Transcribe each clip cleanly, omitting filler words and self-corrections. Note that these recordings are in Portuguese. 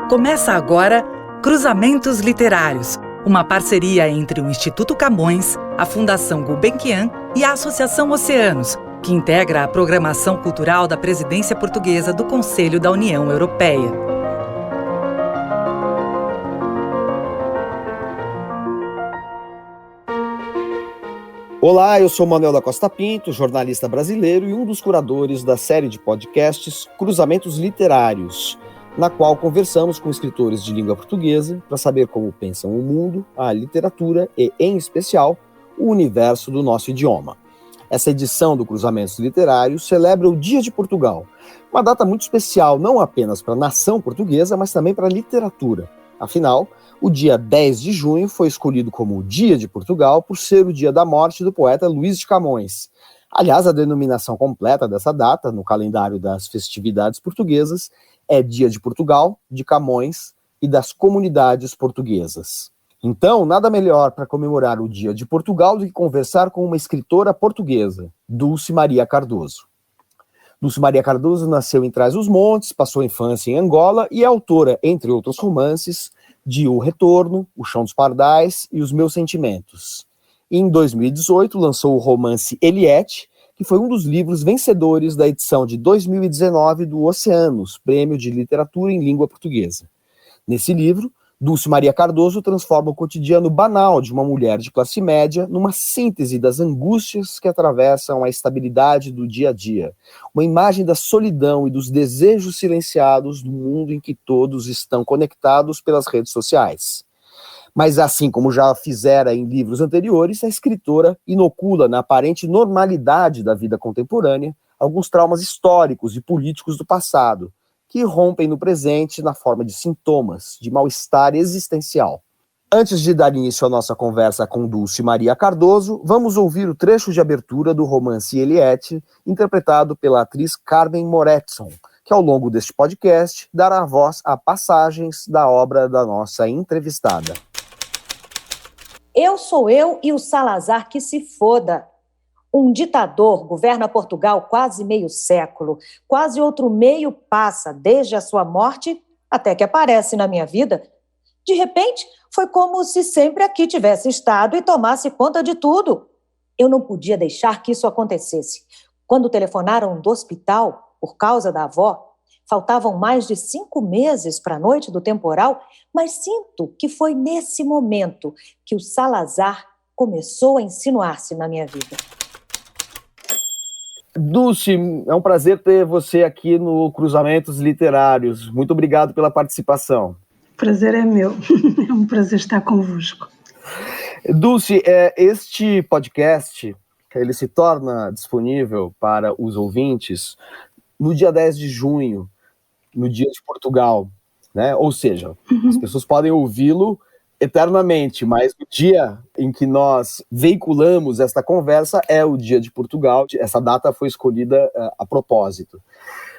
Começa agora Cruzamentos Literários, uma parceria entre o Instituto Camões, a Fundação Gulbenkian e a Associação Oceanos, que integra a programação cultural da Presidência Portuguesa do Conselho da União Europeia. Olá, eu sou Manuel da Costa Pinto, jornalista brasileiro e um dos curadores da série de podcasts Cruzamentos Literários, na qual conversamos com escritores de língua portuguesa para saber como pensam o mundo, a literatura e, em especial, o universo do nosso idioma. Essa edição do Cruzamentos Literários celebra o Dia de Portugal, uma data muito especial não apenas para a nação portuguesa, mas também para a literatura. Afinal, o dia 10 de junho foi escolhido como o Dia de Portugal por ser o dia da morte do poeta Luís de Camões. Aliás, a denominação completa dessa data, no calendário das festividades portuguesas, é Dia de Portugal, de Camões e das comunidades portuguesas. Então, nada melhor para comemorar o Dia de Portugal do que conversar com uma escritora portuguesa, Dulce Maria Cardoso. Dulce Maria Cardoso nasceu em Trás-os-Montes, passou a infância em Angola e é autora, entre outros romances, de O Retorno, O Chão dos Pardais e Os Meus Sentimentos. E em 2018 lançou o romance Eliette, que foi um dos livros vencedores da edição de 2019 do Oceanos, Prêmio de Literatura em Língua Portuguesa. Nesse livro, Dulce Maria Cardoso transforma o cotidiano banal de uma mulher de classe média numa síntese das angústias que atravessam a estabilidade do dia a dia, uma imagem da solidão e dos desejos silenciados do mundo em que todos estão conectados pelas redes sociais. Mas assim como já fizera em livros anteriores, a escritora inocula na aparente normalidade da vida contemporânea alguns traumas históricos e políticos do passado, que rompem no presente na forma de sintomas de mal-estar existencial. Antes de dar início à nossa conversa com Dulce Maria Cardoso, vamos ouvir o trecho de abertura do romance Eliette, interpretado pela atriz Carmen Moretson, que ao longo deste podcast dará voz a passagens da obra da nossa entrevistada. Eu sou eu e o Salazar que se foda. Um ditador governa Portugal quase meio século. Quase outro meio passa desde a sua morte até que aparece na minha vida. De repente, foi como se sempre aqui tivesse estado e tomasse conta de tudo. Eu não podia deixar que isso acontecesse. Quando telefonaram do hospital, por causa da avó, faltavam mais de 5 meses para a noite do temporal, mas sinto que foi nesse momento que o Salazar começou a insinuar-se na minha vida. Dulce, é um prazer ter você aqui no Cruzamentos Literários. Muito obrigado pela participação. O prazer é meu. É um prazer estar convosco. Dulce, este podcast ele se torna disponível para os ouvintes no dia 10 de junho, no Dia de Portugal, né? Ou seja, as pessoas podem ouvi-lo eternamente, mas o dia em que nós veiculamos esta conversa é o Dia de Portugal. Essa data foi escolhida a propósito,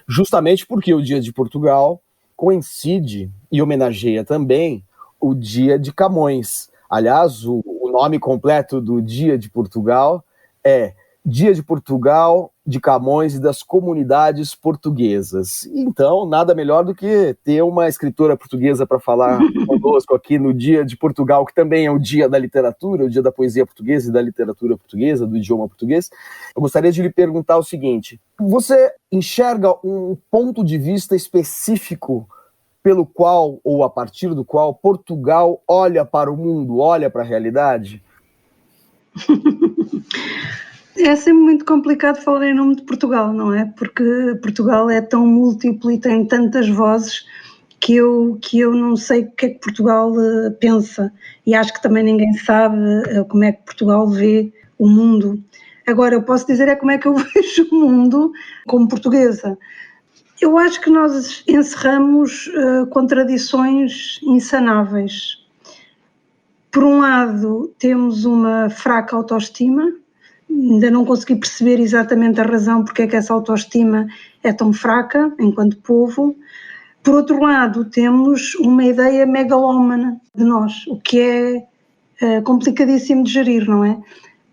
justamente porque o Dia de Portugal coincide e homenageia também o Dia de Camões. Aliás, o nome completo do Dia de Portugal é Dia de Portugal, de Camões e das comunidades portuguesas. Então, nada melhor do que ter uma escritora portuguesa para falar conosco aqui no Dia de Portugal, que também é o Dia da Literatura, o Dia da Poesia Portuguesa e da Literatura Portuguesa, do idioma português. Eu gostaria de lhe perguntar o seguinte: você enxerga um ponto de vista específico pelo qual, ou a partir do qual, Portugal olha para o mundo, olha para a realidade? É sempre muito complicado falar em nome de Portugal, não é? Porque Portugal é tão múltiplo e tem tantas vozes que eu não sei o que é que Portugal pensa, e acho que também ninguém sabe como é que Portugal vê o mundo. Agora, eu posso dizer como é que eu vejo o mundo como portuguesa. Eu acho que nós encerramos contradições insanáveis. Por um lado, temos uma fraca autoestima. Ainda não consegui perceber exatamente a razão porque é que essa autoestima é tão fraca enquanto povo. Por outro lado, temos uma ideia megalómana de nós, o que é complicadíssimo de gerir, não é?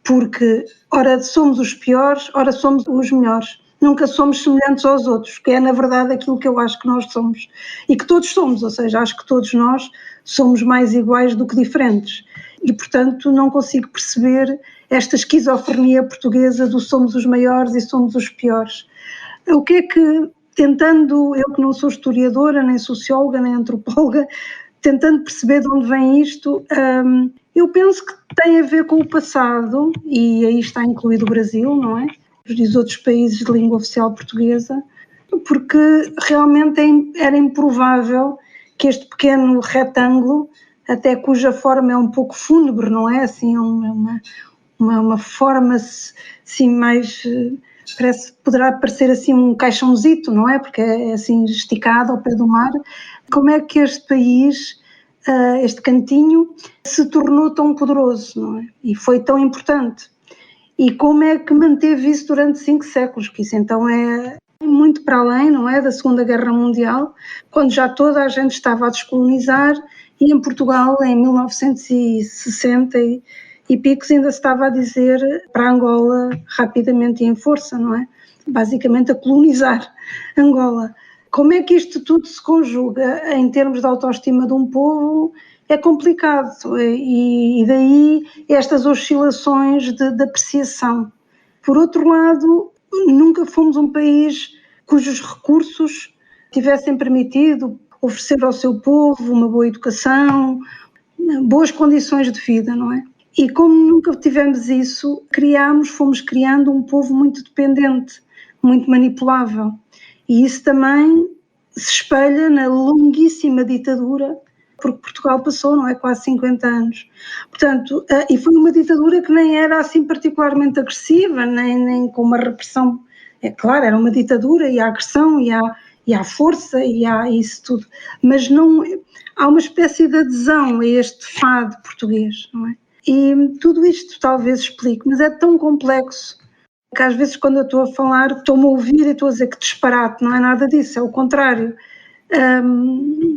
Porque ora somos os piores, ora somos os melhores. Nunca somos semelhantes aos outros, que é na verdade aquilo que eu acho que nós somos e que todos somos, ou seja, acho que todos nós somos mais iguais do que diferentes e portanto não consigo perceber esta esquizofrenia portuguesa do somos os maiores e somos os piores. O que é que, tentando, eu que não sou historiadora, nem socióloga, nem antropóloga, tentando perceber de onde vem isto, eu penso que tem a ver com o passado, e aí está incluído o Brasil, não é? E os outros países de língua oficial portuguesa, porque realmente era improvável que este pequeno retângulo, até cuja forma é um pouco fúnebre, não é? Assim, uma forma assim mais, poderá parecer assim um caixãozito, não é? Porque é assim esticado ao pé do mar. Como é que este país, este cantinho, se tornou tão poderoso, não é? E foi tão importante. E como é que manteve isso durante 5 séculos, que isso então é muito para além, não é, da Segunda Guerra Mundial, quando já toda a gente estava a descolonizar e em Portugal, em 1960 e picos, ainda se estava a dizer para Angola rapidamente e em força, não é? Basicamente a colonizar Angola. Como é que isto tudo se conjuga em termos de autoestima de um povo? É complicado e daí estas oscilações de apreciação. Por outro lado, nunca fomos um país cujos recursos tivessem permitido oferecer ao seu povo uma boa educação, boas condições de vida, não é? E como nunca tivemos isso, fomos criando um povo muito dependente, muito manipulável. E isso também se espelha na longuíssima ditadura porque Portugal passou, não é, quase 50 anos. Portanto, e foi uma ditadura que nem era assim particularmente agressiva, nem com uma repressão. É claro, era uma ditadura e há agressão e há força e há isso tudo, mas não, há uma espécie de adesão a este fado português, não é? E tudo isto talvez explique, mas é tão complexo que às vezes quando eu estou a falar, estou-me a ouvir e estou a dizer que disparate, não é nada disso, é o contrário.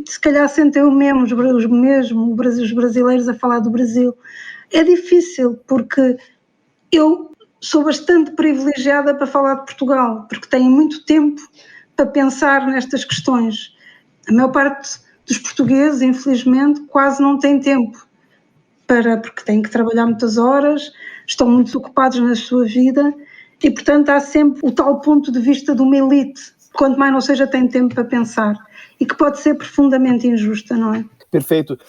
Se calhar sentem o mesmo, os brasileiros a falar do Brasil. É difícil porque eu sou bastante privilegiada para falar de Portugal, porque tenho muito tempo para pensar nestas questões. A maior parte dos portugueses, infelizmente, quase não tem tempo porque têm que trabalhar muitas horas, estão muito ocupados na sua vida e, portanto, há sempre o tal ponto de vista de uma elite, quanto mais não seja, tem tempo para pensar, e que pode ser profundamente injusta, não é? Perfeito.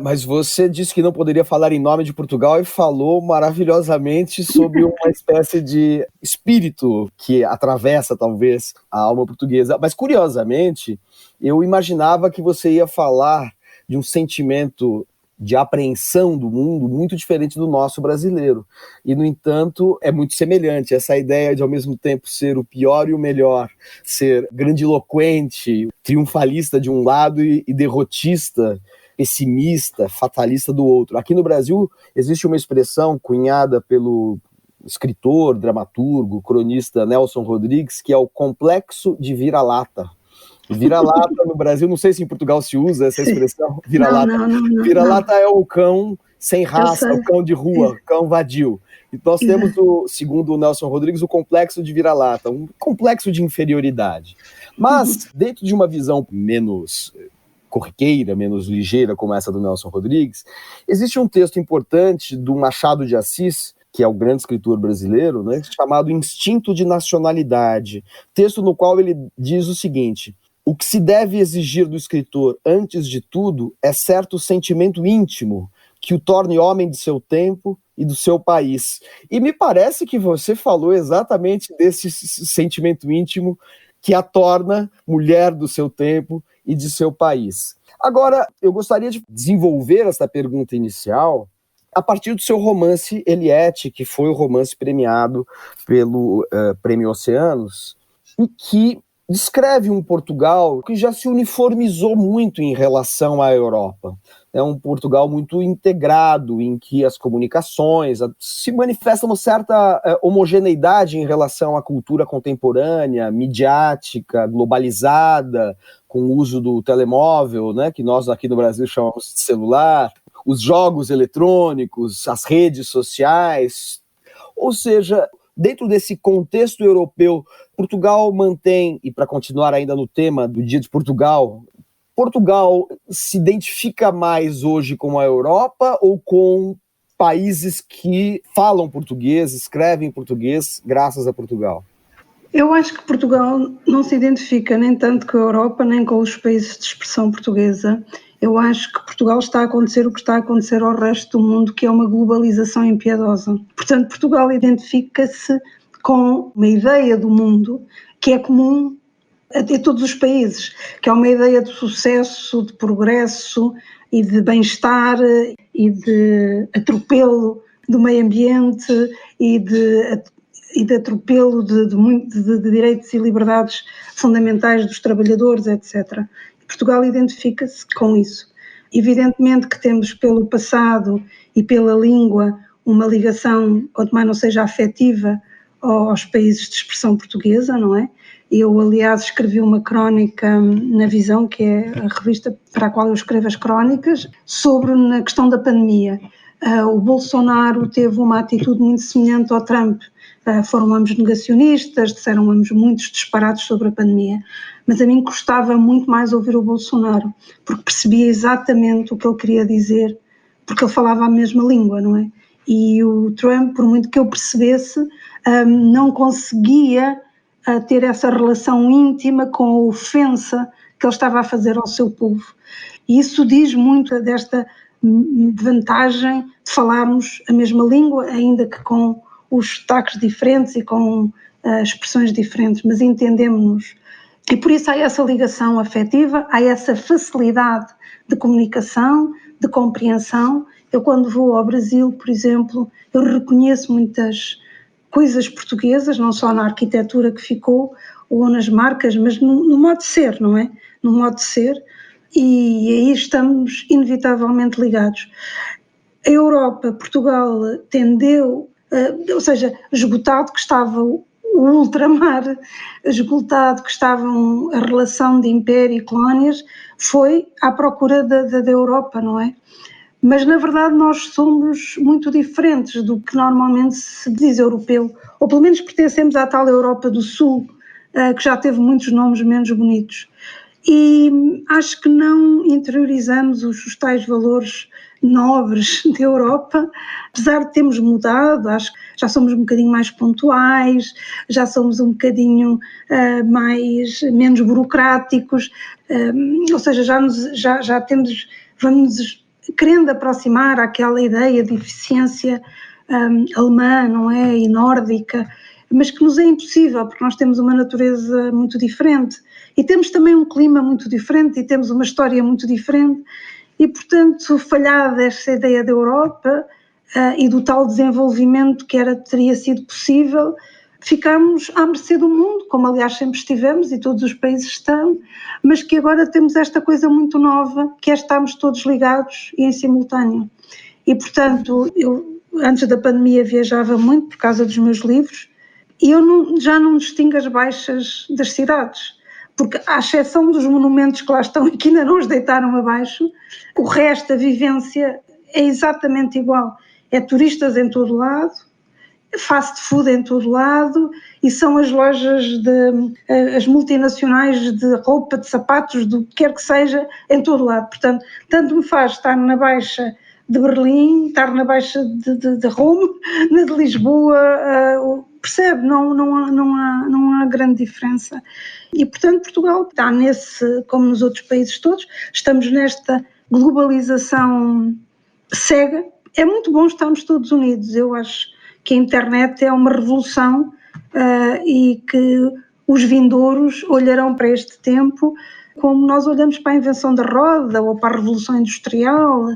Mas você disse que não poderia falar em nome de Portugal e falou maravilhosamente sobre uma espécie de espírito que atravessa, talvez, a alma portuguesa. Mas, curiosamente, eu imaginava que você ia falar de um sentimento de apreensão do mundo muito diferente do nosso brasileiro. E, no entanto, é muito semelhante. Essa ideia de, ao mesmo tempo, ser o pior e o melhor, ser grandiloquente, triunfalista de um lado e derrotista, pessimista, fatalista do outro. Aqui no Brasil, existe uma expressão cunhada pelo escritor, dramaturgo, cronista Nelson Rodrigues, que é o complexo de vira-lata. Vira-lata no Brasil, não sei se em Portugal se usa essa expressão, vira-lata. Não. Vira-lata é o cão sem raça, o cão de rua, cão vadio. E nós temos, segundo o Nelson Rodrigues, o complexo de vira-lata, um complexo de inferioridade. Mas, dentro de uma visão menos corriqueira, menos ligeira, como essa do Nelson Rodrigues, existe um texto importante do Machado de Assis, que é o grande escritor brasileiro, né, chamado Instinto de Nacionalidade, texto no qual ele diz o seguinte: o que se deve exigir do escritor, antes de tudo, é certo sentimento íntimo que o torne homem de seu tempo e do seu país. E me parece que você falou exatamente desse sentimento íntimo que a torna mulher do seu tempo e de seu país. Agora, eu gostaria de desenvolver essa pergunta inicial a partir do seu romance Eliette, que foi o romance premiado pelo Prêmio Oceanos, e que descreve um Portugal que já se uniformizou muito em relação à Europa. É um Portugal muito integrado, em que as comunicações se manifestam uma certa homogeneidade em relação à cultura contemporânea, midiática, globalizada, com o uso do telemóvel, né, que nós aqui no Brasil chamamos de celular, os jogos eletrônicos, as redes sociais. Ou seja, Dentro desse contexto europeu, Portugal mantém, e para continuar ainda no tema do Dia de Portugal, Portugal se identifica mais hoje com a Europa ou com países que falam português, escrevem português, graças a Portugal? Eu acho que Portugal não se identifica nem tanto com a Europa, nem com os países de expressão portuguesa. Eu acho que Portugal está a acontecer o que está a acontecer ao resto do mundo, que é uma globalização impiedosa. Portanto, Portugal identifica-se com uma ideia do mundo que é comum a todos os países, que é uma ideia de sucesso, de progresso e de bem-estar e de atropelo do meio ambiente e de atropelo de direitos e liberdades fundamentais dos trabalhadores, etc. Portugal identifica-se com isso. Evidentemente que temos pelo passado e pela língua uma ligação, quanto mais não seja afetiva, aos países de expressão portuguesa, não é? Eu, aliás, escrevi uma crónica na Visão, que é a revista para a qual eu escrevo as crónicas, sobre a questão da pandemia. O Bolsonaro teve uma atitude muito semelhante ao Trump. Foram ambos negacionistas, disseram ambos muitos disparates sobre a pandemia, mas a mim custava muito mais ouvir o Bolsonaro, porque percebia exatamente o que ele queria dizer, porque ele falava a mesma língua, não é? E o Trump, por muito que eu percebesse, não conseguia ter essa relação íntima com a ofensa que ele estava a fazer ao seu povo. E isso diz muito desta vantagem de falarmos a mesma língua, ainda que com os sotaques diferentes e com expressões diferentes, mas entendemos-nos. E por isso há essa ligação afetiva, há essa facilidade de comunicação, de compreensão. Eu, quando vou ao Brasil, por exemplo, eu reconheço muitas coisas portuguesas, não só na arquitetura que ficou ou nas marcas, mas no modo de ser, não é? No modo de ser, e aí estamos inevitavelmente ligados. A Europa, Portugal tendeu, ou seja, esgotado que estava o ultramar, esgotado que estava a relação de império e colónias, foi à procura da Europa, não é? Mas, na verdade, nós somos muito diferentes do que normalmente se diz europeu, ou pelo menos pertencemos à tal Europa do Sul, que já teve muitos nomes menos bonitos. E acho que não interiorizamos os tais valores nobres da Europa, apesar de termos mudado. Acho que já somos um bocadinho mais pontuais, já somos um bocadinho menos burocráticos, ou seja, já temos, vamos querendo aproximar àquela ideia de eficiência alemã, não é, e nórdica, mas que nos é impossível, porque nós temos uma natureza muito diferente e temos também um clima muito diferente e temos uma história muito diferente e, portanto, falhada esta ideia da Europa e do tal desenvolvimento que teria sido possível, ficámos à mercê do mundo, como aliás sempre estivemos e todos os países estão, mas que agora temos esta coisa muito nova, que é estarmos todos ligados e em simultâneo. E, portanto, eu antes da pandemia viajava muito por causa dos meus livros e eu já não distingo as baixas das cidades, porque à exceção dos monumentos que lá estão e que ainda não os deitaram abaixo, o resto, a vivência é exatamente igual. É turistas em todo lado, fast food em todo lado e são as lojas, as multinacionais de roupa, de sapatos, do que quer que seja, em todo lado. Portanto, tanto me faz estar na Baixa de Berlim, estar na Baixa de Roma, na de Lisboa, percebe? Não há grande diferença. E, portanto, Portugal está como nos outros países todos, estamos nesta globalização cega. É muito bom estarmos todos unidos, eu acho que a internet é uma revolução e que os vindouros olharão para este tempo como nós olhamos para a invenção da roda ou para a Revolução Industrial,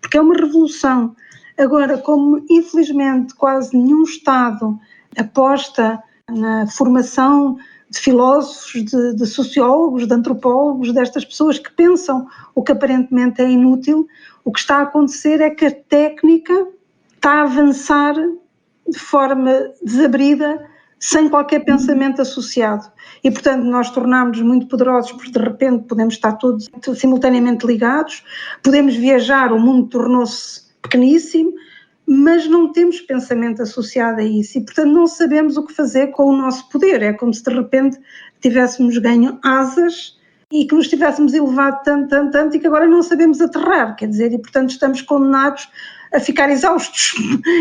porque é uma revolução. Agora, como infelizmente quase nenhum Estado aposta na formação de filósofos, de sociólogos, de antropólogos, destas pessoas que pensam o que aparentemente é inútil, o que está a acontecer é que a técnica está a avançar de forma desabrida, sem qualquer pensamento associado. E, portanto, nós tornámos-nos muito poderosos porque, de repente, podemos estar todos simultaneamente ligados, podemos viajar, o mundo tornou-se pequeníssimo, mas não temos pensamento associado a isso e, portanto, não sabemos o que fazer com o nosso poder. É como se de repente tivéssemos ganho asas e que nos tivéssemos elevado tanto e que agora não sabemos aterrar, quer dizer, e portanto estamos condenados a ficar exaustos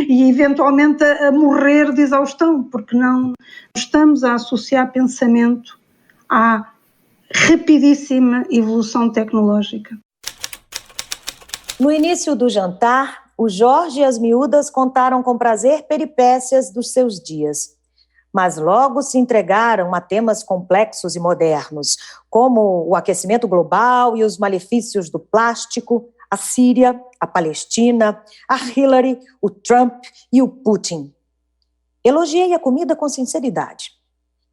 e eventualmente a morrer de exaustão, porque não estamos a associar pensamento à rapidíssima evolução tecnológica. No início do jantar, o Jorge e as miúdas contaram com prazer peripécias dos seus dias. Mas logo se entregaram a temas complexos e modernos, como o aquecimento global e os malefícios do plástico, a Síria, a Palestina, a Hillary, o Trump e o Putin. Elogiei a comida com sinceridade,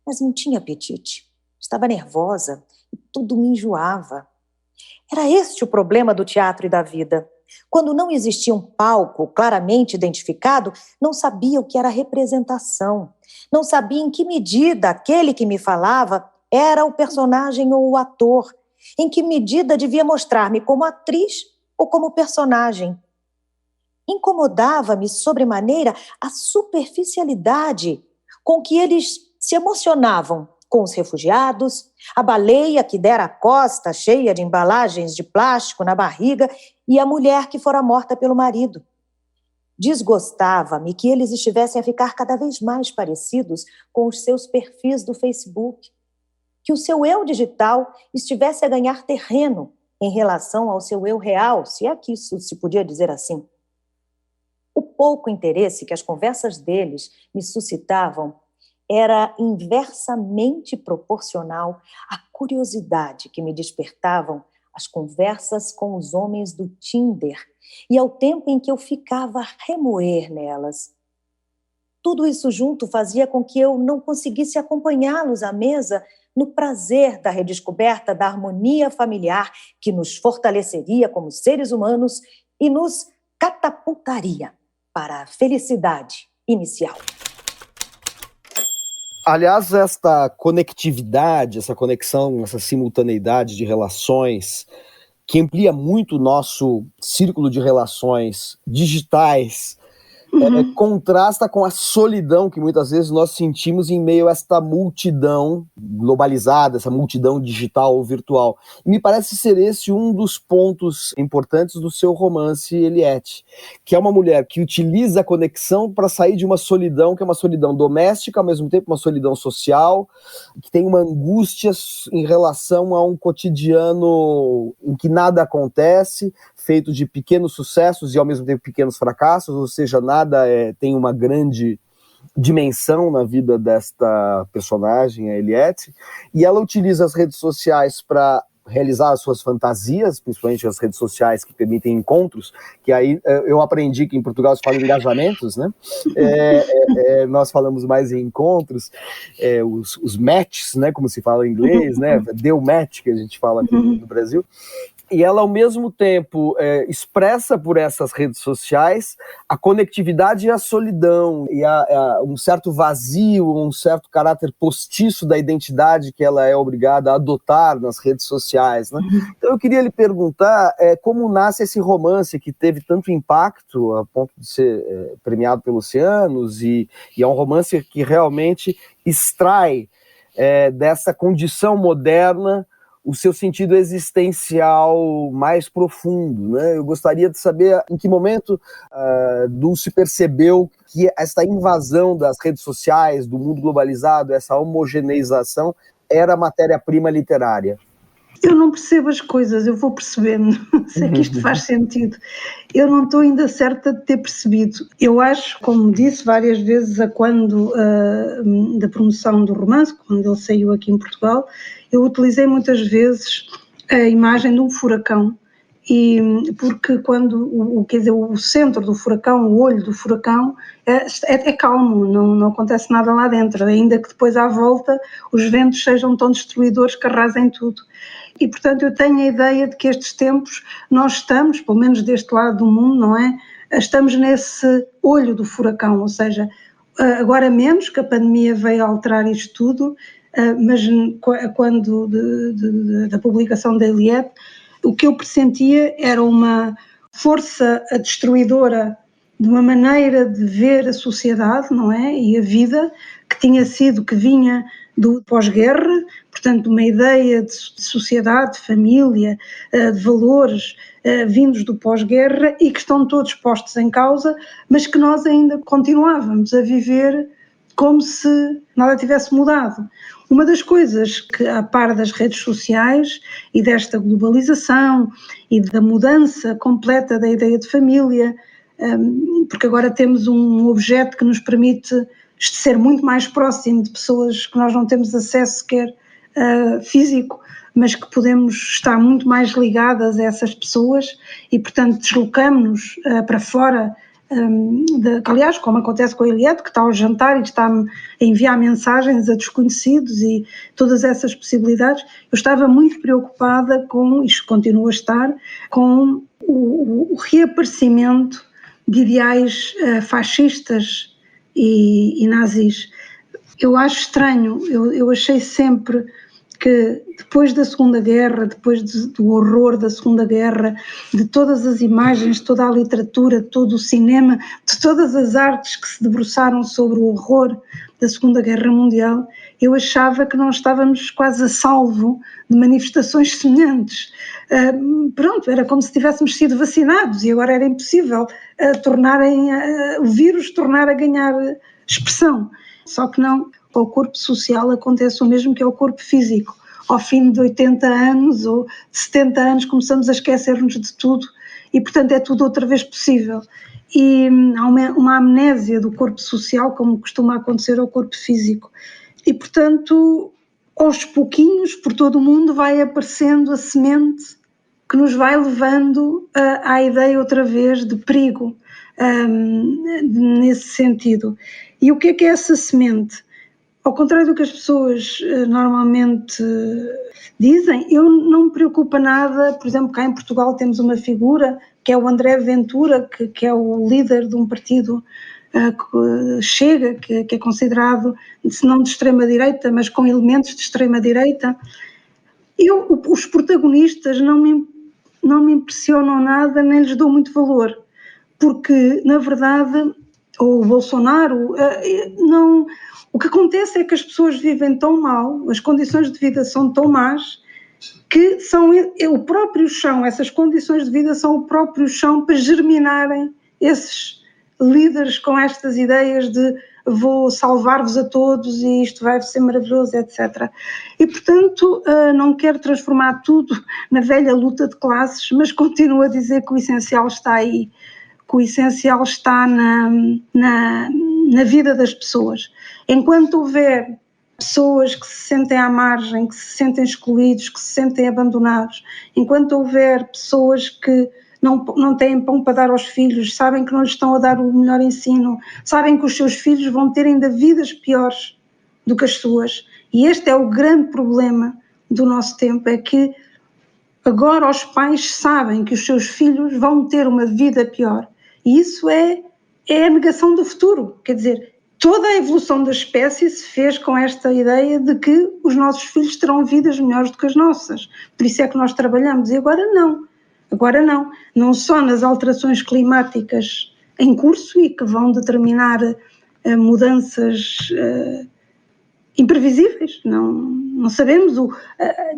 mas não tinha apetite. Estava nervosa e tudo me enjoava. Era este o problema do teatro e da vida. Quando não existia um palco claramente identificado, não sabia o que era representação. Não sabia em que medida aquele que me falava era o personagem ou o ator. Em que medida devia mostrar-me como atriz ou como personagem. Incomodava-me sobremaneira a superficialidade com que eles se emocionavam com os refugiados, a baleia que dera a costa cheia de embalagens de plástico na barriga e a mulher que fora morta pelo marido. Desgostava-me que eles estivessem a ficar cada vez mais parecidos com os seus perfis do Facebook, que o seu eu digital estivesse a ganhar terreno em relação ao seu eu real, se é que isso se podia dizer assim. O pouco interesse que as conversas deles me suscitavam era inversamente proporcional à curiosidade que me despertavam as conversas com os homens do Tinder e ao tempo em que eu ficava a remoer nelas. Tudo isso junto fazia com que eu não conseguisse acompanhá-los à mesa no prazer da redescoberta da harmonia familiar que nos fortaleceria como seres humanos e nos catapultaria para a felicidade inicial. Aliás, esta conectividade, essa conexão, essa simultaneidade de relações que amplia muito o nosso círculo de relações digitais, contrasta com a solidão que muitas vezes nós sentimos em meio a esta multidão globalizada, essa multidão digital ou virtual. E me parece ser esse um dos pontos importantes do seu romance, Eliette, que é uma mulher que utiliza a conexão para sair de uma solidão, que é uma solidão doméstica, ao mesmo tempo uma solidão social, que tem uma angústia em relação a um cotidiano em que nada acontece, feito de pequenos sucessos e ao mesmo tempo pequenos fracassos, ou seja, nada tem uma grande dimensão na vida desta personagem, a Eliette, e ela utiliza as redes sociais para realizar as suas fantasias, principalmente as redes sociais que permitem encontros, que aí eu aprendi que em Portugal se fala em engajamentos, né? Nós falamos mais em encontros, os matches, né, como se fala em inglês, né? Deu match, que a gente fala aqui no Brasil. E ela, ao mesmo tempo, expressa por essas redes sociais a conectividade e a solidão, e um certo vazio, um certo caráter postiço da identidade que ela é obrigada a adotar nas redes sociais, né? Então eu queria lhe perguntar como nasce esse romance que teve tanto impacto a ponto de ser premiado pelos Oceanos, e é um romance que realmente extrai dessa condição moderna o seu sentido existencial mais profundo, né? Eu gostaria de saber em que momento Dulce percebeu que esta invasão das redes sociais, do mundo globalizado, essa homogeneização, era matéria-prima literária. Eu não percebo as coisas, eu vou percebendo, se é que isto faz sentido. Eu não estou ainda certa de ter percebido. Eu acho, como disse várias vezes, quando da promoção do romance, quando ele saiu aqui em Portugal, eu utilizei muitas vezes a imagem de um furacão, porque quando quer dizer, o centro do furacão, o olho do furacão, é calmo, não acontece nada lá dentro, ainda que depois à volta os ventos sejam tão destruidores que arrasem tudo. E, portanto, eu tenho a ideia de que estes tempos nós estamos, pelo menos deste lado do mundo, não é? Estamos nesse olho do furacão, ou seja, agora menos, que a pandemia veio alterar isto tudo, mas quando da publicação da Eliette, o que eu pressentia era uma força destruidora de uma maneira de ver a sociedade, não é? E a vida que vinha do pós-guerra, portanto uma ideia de sociedade, de família, de valores vindos do pós-guerra e que estão todos postos em causa, mas que nós ainda continuávamos a viver como se nada tivesse mudado. Uma das coisas que, a par das redes sociais e desta globalização e da mudança completa da ideia de família, porque agora temos um objeto que nos permite ser muito mais próximo de pessoas que nós não temos acesso sequer físico, mas que podemos estar muito mais ligadas a essas pessoas e, portanto, deslocamos-nos para fora, aliás, como acontece com a Eliette, que está ao jantar e está-me a enviar mensagens a desconhecidos e todas essas possibilidades. Eu estava muito preocupada com, isto continua a estar, com o reaparecimento de ideais fascistas e nazis. Eu acho estranho, eu achei sempre que depois da Segunda Guerra, depois do horror da Segunda Guerra, de todas as imagens, de toda a literatura, de todo o cinema, de todas as artes que se debruçaram sobre o horror da Segunda Guerra Mundial, eu achava que não estávamos quase a salvo de manifestações semelhantes. Pronto, era como se tivéssemos sido vacinados e agora era impossível o vírus tornar a ganhar expressão. Só que não, ao corpo social acontece o mesmo que ao corpo físico. Ao fim de 80 anos ou de 70 anos começamos a esquecer-nos de tudo e, portanto, é tudo outra vez possível. E há uma amnésia do corpo social, como costuma acontecer ao corpo físico. E, portanto, aos pouquinhos, por todo o mundo, vai aparecendo a semente que nos vai levando à ideia outra vez de perigo, nesse sentido. E o que é essa semente? Ao contrário do que as pessoas normalmente dizem, eu não me preocupa nada, por exemplo, cá em Portugal temos uma figura que é o André Ventura, que é o líder de um partido que Chega, que é considerado, se não de extrema-direita, mas com elementos de extrema-direita. Os protagonistas não me impressionam nada, nem lhes dou muito valor, porque, na verdade, o Bolsonaro, não... O que acontece é que as pessoas vivem tão mal, as condições de vida são tão más, que são o próprio chão, essas condições de vida são o próprio chão para germinarem esses líderes com estas ideias de vou salvar-vos a todos e isto vai ser maravilhoso, etc. E, portanto, não quero transformar tudo na velha luta de classes, mas continuo a dizer que o essencial está aí, que o essencial está na vida das pessoas. Enquanto houver pessoas que se sentem à margem, que se sentem excluídos, que se sentem abandonados, enquanto houver pessoas que não têm pão para dar aos filhos, sabem que não lhes estão a dar o melhor ensino, sabem que os seus filhos vão ter ainda vidas piores do que as suas. E este é o grande problema do nosso tempo, é que agora os pais sabem que os seus filhos vão ter uma vida pior. E isso é a negação do futuro, quer dizer, toda a evolução da espécie se fez com esta ideia de que os nossos filhos terão vidas melhores do que as nossas. Por isso é que nós trabalhamos. E agora não. Não só nas alterações climáticas em curso e que vão determinar mudanças imprevisíveis. Não sabemos,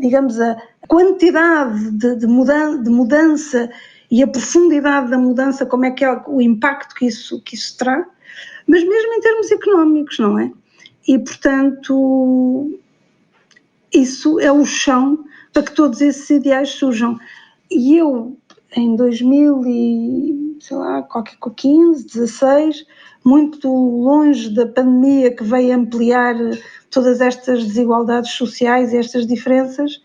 digamos, a quantidade de mudança e a profundidade da mudança, como é que é o impacto que isso terá, mas mesmo em termos económicos, não é? E, portanto, isso é o chão para que todos esses ideais surjam. E eu, em 2015, 16, muito longe da pandemia que veio ampliar todas estas desigualdades sociais e estas diferenças,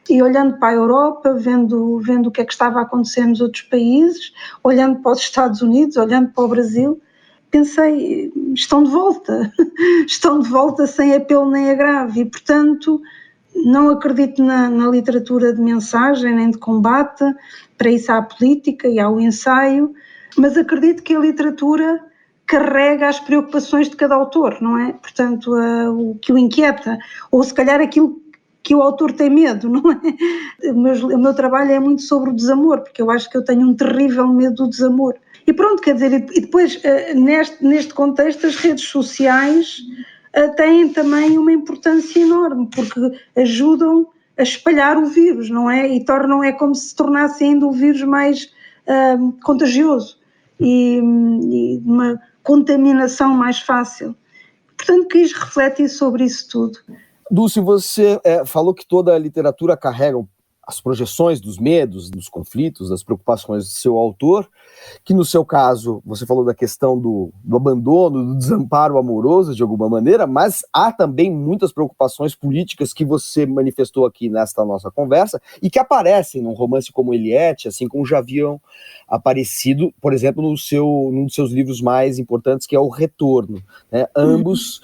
e olhando para a Europa, vendo o que é que estava a acontecer nos outros países, olhando para os Estados Unidos, olhando para o Brasil, pensei, estão de volta sem apelo nem agravo, e portanto não acredito na literatura de mensagem nem de combate, para isso há a política e há o ensaio, mas acredito que a literatura carrega as preocupações de cada autor, não é? Portanto, o que o inquieta, ou se calhar aquilo que o autor tem medo, não é? O meu trabalho é muito sobre o desamor, porque eu acho que eu tenho um terrível medo do desamor. E pronto, quer dizer, e depois neste contexto as redes sociais têm também uma importância enorme, porque ajudam a espalhar o vírus, não é? E tornam, é como se tornasse ainda o vírus mais contagioso e uma contaminação mais fácil. Portanto, quis refletir sobre isso tudo. Dulce, você falou que toda a literatura carrega as projeções dos medos, dos conflitos, das preocupações do seu autor, que no seu caso, você falou da questão do abandono, do desamparo amoroso de alguma maneira, mas há também muitas preocupações políticas que você manifestou aqui nesta nossa conversa e que aparecem num romance como Eliette, assim como já haviam aparecido, por exemplo, num dos seus livros mais importantes, que é O Retorno, né? Ambos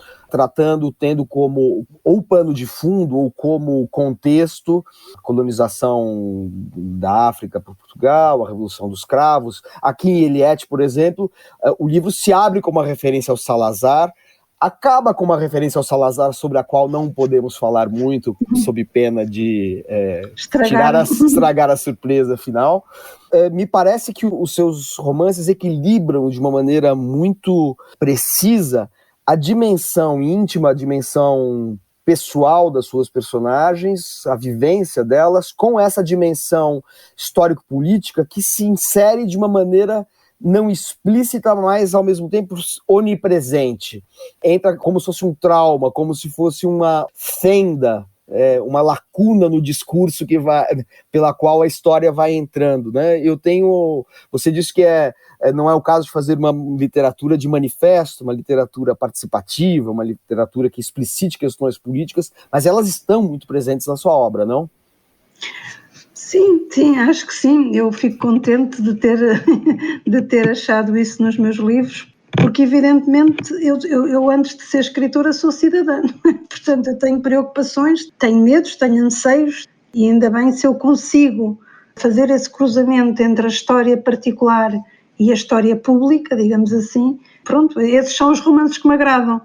tendo como ou pano de fundo ou como contexto a colonização da África por Portugal, a Revolução dos Cravos. Aqui em Eliette, por exemplo, o livro se abre com uma referência ao Salazar, acaba com uma referência ao Salazar sobre a qual não podemos falar muito, sob pena de estragar a surpresa final. Me parece que os seus romances equilibram de uma maneira muito precisa a dimensão íntima, a dimensão pessoal das suas personagens, a vivência delas, com essa dimensão histórico-política que se insere de uma maneira não explícita, mas ao mesmo tempo onipresente. Entra como se fosse um trauma, como se fosse uma fenda, uma lacuna no discurso pela qual a história vai entrando, né? Você disse que não é o caso de fazer uma literatura de manifesto, uma literatura participativa, uma literatura que explicite questões políticas, mas elas estão muito presentes na sua obra, não? Sim, acho que sim. Eu fico contente de ter achado isso nos meus livros, porque evidentemente eu antes de ser escritora sou cidadã, portanto eu tenho preocupações, tenho medos, tenho anseios, e ainda bem se eu consigo fazer esse cruzamento entre a história particular e a história pública, digamos assim. Pronto, esses são os romances que me agradam.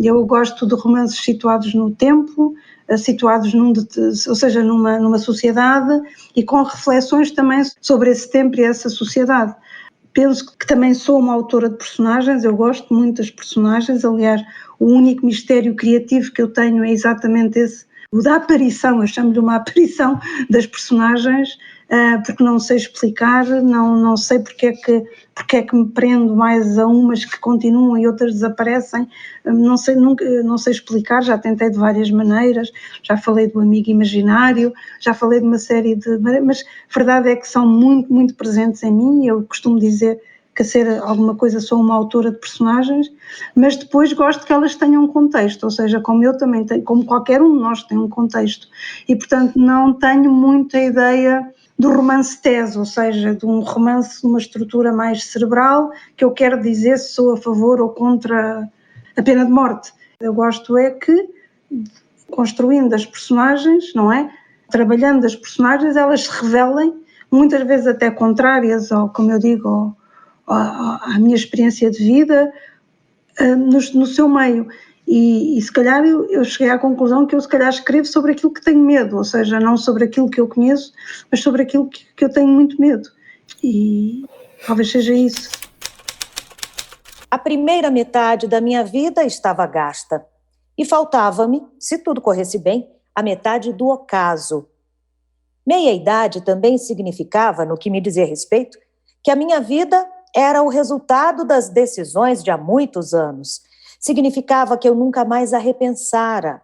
Eu gosto de romances situados no tempo, situados numa sociedade e com reflexões também sobre esse tempo e essa sociedade. Penso que também sou uma autora de personagens, eu gosto muito das personagens, aliás, o único mistério criativo que eu tenho é exatamente esse, o da aparição, eu chamo-lhe uma aparição das personagens, porque não sei explicar, não sei porque é que me prendo mais a umas que continuam e outras desaparecem, não sei explicar, já tentei de várias maneiras, já falei do amigo imaginário, já falei de uma série mas a verdade é que são muito, muito presentes em mim. Eu costumo dizer que a ser alguma coisa sou uma autora de personagens, mas depois gosto que elas tenham um contexto, ou seja, como eu também tenho, como qualquer um de nós tem um contexto, e portanto não tenho muita ideia do romance tese, ou seja, de um romance de uma estrutura mais cerebral, que eu quero dizer se sou a favor ou contra a pena de morte. Eu gosto é que, construindo as personagens, não é? Trabalhando as personagens, elas se revelem, muitas vezes até contrárias, ou como eu digo, à minha experiência de vida, no seu meio. E se calhar eu cheguei à conclusão que eu se calhar escrevo sobre aquilo que tenho medo, ou seja, não sobre aquilo que eu conheço, mas sobre aquilo que eu tenho muito medo. E talvez seja isso. A primeira metade da minha vida estava gasta. E faltava-me, se tudo corresse bem, a metade do ocaso. Meia-idade também significava, no que me dizia respeito, que a minha vida era o resultado das decisões de há muitos anos. Significava que eu nunca mais a repensara,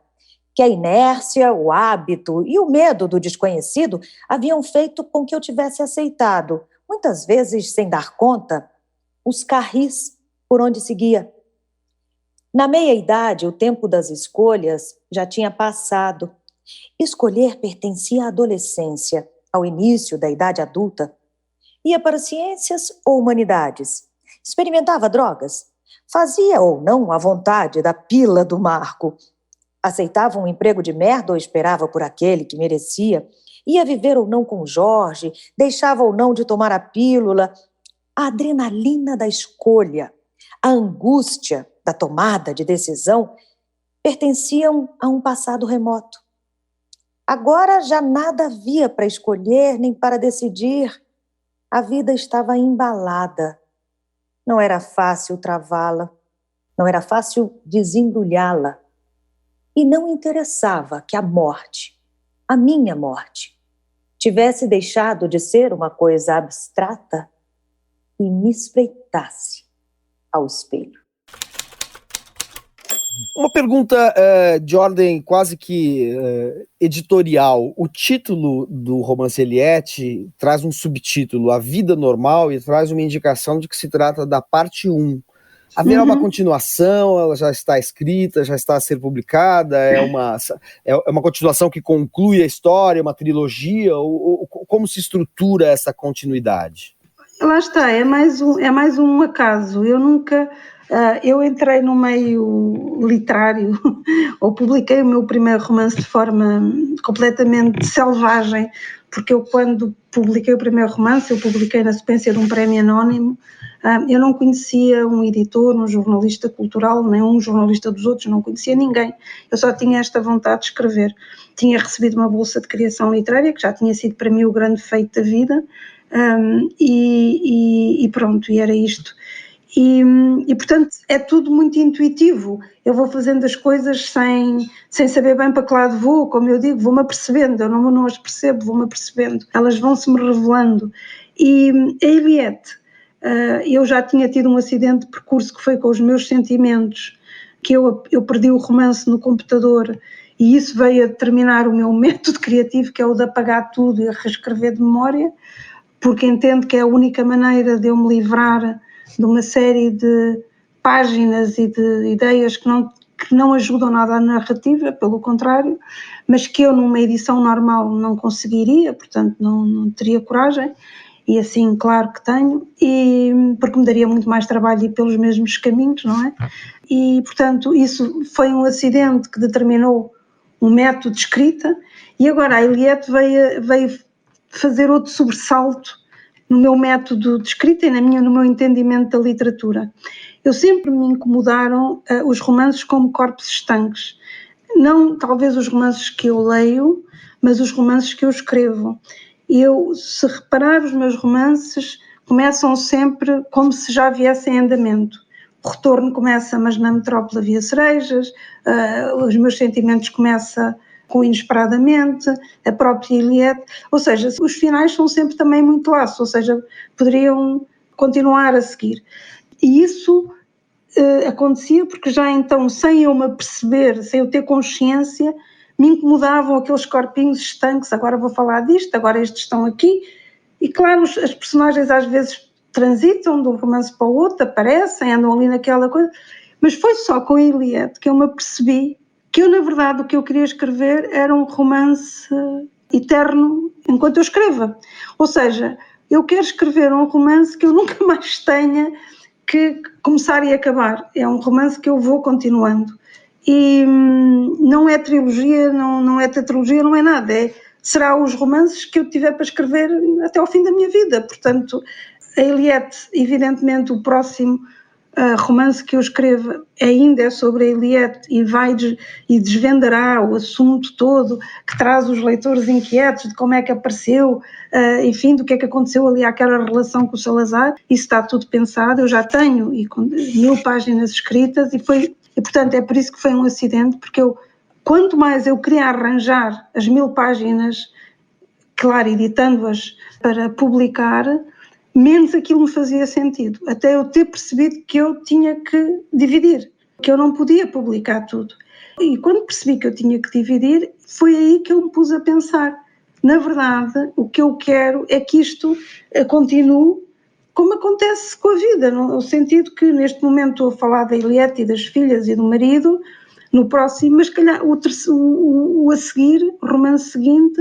que a inércia, o hábito e o medo do desconhecido haviam feito com que eu tivesse aceitado, muitas vezes sem dar conta, os carris por onde seguia. Na meia-idade, o tempo das escolhas já tinha passado. Escolher pertencia à adolescência, ao início da idade adulta. Ia para ciências ou humanidades? Experimentava drogas? Fazia ou não a vontade da pila do Marco? Aceitava um emprego de merda ou esperava por aquele que merecia? Ia viver ou não com Jorge? Deixava ou não de tomar a pílula? A adrenalina da escolha, a angústia da tomada de decisão pertenciam a um passado remoto. Agora já nada havia para escolher nem para decidir. A vida estava embalada. Não era fácil travá-la, não era fácil desembrulhá-la. E não interessava que a morte, a minha morte, tivesse deixado de ser uma coisa abstrata e me espreitasse ao espelho. Uma pergunta de ordem quase que editorial. O título do romance Eliette traz um subtítulo, A Vida Normal, e traz uma indicação de que se trata da parte 1. Haverá uma continuação? Ela já está escrita, já está a ser publicada? É uma continuação que conclui a história, uma trilogia? Ou como se estrutura essa continuidade? Lá está, é mais um acaso. Eu entrei no meio literário, ou publiquei o meu primeiro romance de forma completamente selvagem, porque eu, quando publiquei o primeiro romance, eu publiquei na sequência de um prémio anónimo. Eu não conhecia um editor, um jornalista cultural, nem um jornalista dos outros, não conhecia ninguém. Eu só tinha esta vontade de escrever. Tinha recebido uma bolsa de criação literária, que já tinha sido para mim o grande feito da vida, e pronto, e era isto. E portanto é tudo muito intuitivo. Eu vou fazendo as coisas sem saber bem para que lado vou, como eu digo, vou-me apercebendo, eu não as percebo, vou-me apercebendo, elas vão-se-me revelando. E a Eliette, eu já tinha tido um acidente de percurso que foi com os meus sentimentos, que eu perdi o romance no computador, e isso veio a determinar o meu método criativo, que é o de apagar tudo e reescrever de memória, porque entendo que é a única maneira de eu me livrar de uma série de páginas e de ideias que não ajudam nada à narrativa, pelo contrário, mas que eu numa edição normal não conseguiria, portanto não teria coragem, e assim claro que tenho, porque me daria muito mais trabalho ir pelos mesmos caminhos, não é? E portanto isso foi um acidente que determinou um método de escrita, e agora a Eliette veio fazer outro sobressalto no meu método de escrita e no meu entendimento da literatura. Eu sempre me incomodaram os romances como corpos estanques. Não talvez os romances que eu leio, mas os romances que eu escrevo. Se reparar, os meus romances começam sempre como se já viessem em andamento. O retorno começa, mas na metrópole havia cerejas, os meus sentimentos começam com Inesperadamente, a própria Eliette, ou seja, os finais são sempre também muito laços, ou seja, poderiam continuar a seguir. E isso acontecia porque já então, sem eu me aperceber, sem eu ter consciência, me incomodavam aqueles corpinhos estanques, agora vou falar disto, agora estes estão aqui, e claro, as personagens às vezes transitam de um romance para o outro, aparecem, andam ali naquela coisa, mas foi só com a Eliette que eu me apercebi que eu, na verdade, o que eu queria escrever era um romance eterno enquanto eu escreva. Ou seja, eu quero escrever um romance que eu nunca mais tenha que começar e acabar. É um romance que eu vou continuando. E não é trilogia, não é tetralogia, não é nada. Será os romances que eu tiver para escrever até ao fim da minha vida. Portanto, a Eliette, evidentemente, o próximo romance que eu escrevo ainda é sobre a Eliette e desvendará o assunto todo, que traz os leitores inquietos de como é que apareceu, enfim, do que é que aconteceu ali àquela relação com o Salazar. Isso está tudo pensado, eu já tenho 1000 páginas escritas e portanto é por isso que foi um acidente, porque quanto mais eu queria arranjar as 1000 páginas, claro, editando-as para publicar, menos aquilo me fazia sentido, até eu ter percebido que eu tinha que dividir, que eu não podia publicar tudo. E quando percebi que eu tinha que dividir, foi aí que eu me pus a pensar, na verdade, o que eu quero é que isto continue como acontece com a vida, no sentido que neste momento estou a falar da Eliette e das filhas e do marido, no próximo, mas calhar o a seguir, o romance seguinte,